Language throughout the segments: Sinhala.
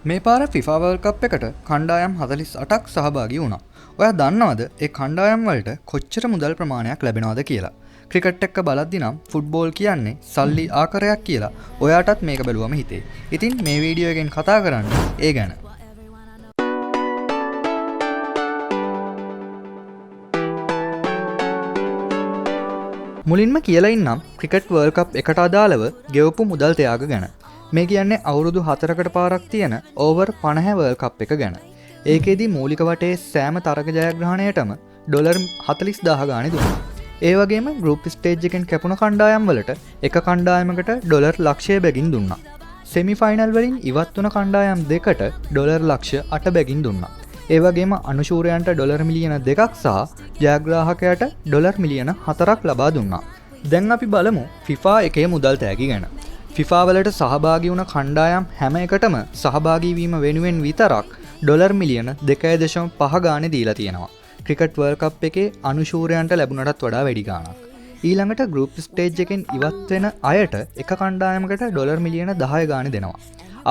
මේ පාර FIFA World Cup එකට කණ්ඩායම් 48ක් සහභාගී වුණා. ඔයා දන්නවද ඒ කණ්ඩායම් වලට කොච්චර මුදල් ප්‍රමාණයක් ලැබෙනවද කියලා? ක්‍රිකට් එක්ක බලද්දි නම් ෆුට්බෝල් කියන්නේ සල්ලි ආකාරයක් කියලා ඔයාටත් මේක බැලුවම හිතේ. ඉතින් මේ වීඩියෝ එකෙන් කතා කරන්නේ ඒ ගැන. මුලින්ම කියලා ඉන්නම් ක්‍රිකට් වර්ල්ඩ් කප් එකට අදාළව ගෙවපු මුදල් ත්‍යාග ගැන. මේ කියන්නේ අවුරුදු 4කට පාරක් තියෙන ඕවර් 50 වර්ල්ඩ් කප් එක ගැන. ඒකෙදි මූලික වටේ සෑම තරග ජයග්‍රහණයටම ඩොලර් 40000 ගානේ දුන්නා. ඒ වගේම ගෲප් ස්ටේජ් එකෙන් කැපුණ කණ්ඩායම් වලට එක කණ්ඩායමකට ඩොලර් ලක්ෂය බැගින් දුන්නා. සෙමි ෆයිනල් වලින් ඉවත් වුණ කණ්ඩායම් දෙකට ඩොලර් ලක්ෂ 8 බැගින් දුන්නා. ඒ වගේම අනුශූරයන්ට ඩොලර් මිලියන 2ක් සහ ජයග්‍රාහකයාට ඩොලර් මිලියන 4ක් ලබා දුන්නා. දැන් අපි බලමු FIFA එකේ මුදල් තෑගි ගැන. FIFA වලට සහභාගී වුණ කණ්ඩායම් හැම එකටම සහභාගී වීම වෙනුවෙන් විතරක් ඩොලර් මිලියන 2.5 ගානේ දීලා තියෙනවා. ක්‍රිකට් වර්ල්ඩ් කප් එකේ අනුශූරයන්ට ලැබුණටත් වඩා වැඩි ගාණක්. ඊළඟට ගෲප් ස්ටේජ් එකෙන් ඉවත් වෙන අයට එක කණ්ඩායමකට ඩොලර් මිලියන 10 ගානේ දෙනවා.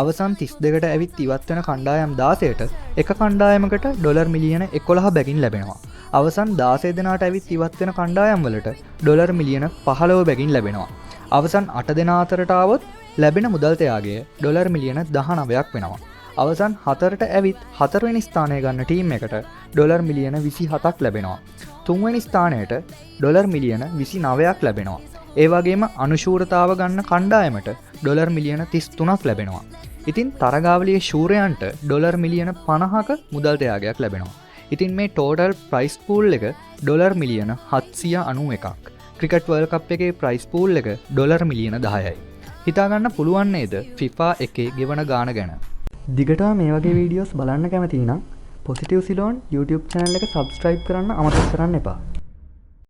අවසන් 32ට ඇවිත් ඉවත් වෙන කණ්ඩායම් 16ට එක කණ්ඩායමකට ඩොලර් මිලියන 11 බැගින් ලැබෙනවා. අවසන් 16 දෙනාට ඇවිත් ඉවත් වෙන කණ්ඩායම් වලට ඩොලර් මිලියන 15 බැගින් ලැබෙනවා. අවසන් 8 දෙනා අතරට આવොත් ලැබෙන මුදල් ත්‍යාගය ඩොලර් මිලියන 19ක් වෙනවා. අවසන් 4ට ඇවිත් 4 වෙනි ස්ථානය ගන්න ටීම් එකට ඩොලර් මිලියන 27ක් ලැබෙනවා. 3 වෙනි ස්ථානයට ඩොලර් මිලියන 29ක් ලැබෙනවා. ඒ වගේම අනුශූරතාව ගන්න කණ්ඩායමට ඩොලර් මිලියන 33ක් ලැබෙනවා. ඉතින් තරගාවලියේ ශූරයන්ට ඩොලර් මිලියන 50ක මුදල් ත්‍යාගයක් ලැබෙනවා. ඉතින් මේ ටෝටල් ප්‍රයිස් පූල් එක ඩොලර් මිලියන 791ක්. ක්‍රිකට් වර්ල්ඩ් කප් එකේ ප්‍රයිස් පූල් එක ඩොලර් මිලියන 10යි. හිතාගන්න පුළුවන් නේද FIFA එකේ ගෙවන ගාණ ගැන? දිගටම මේ වගේ වීඩියෝස් බලන්න කැමති නම් පොසිටිව් සිලෝන් YouTube channel එක subscribe කරන්න අමතක කරන්න එපා.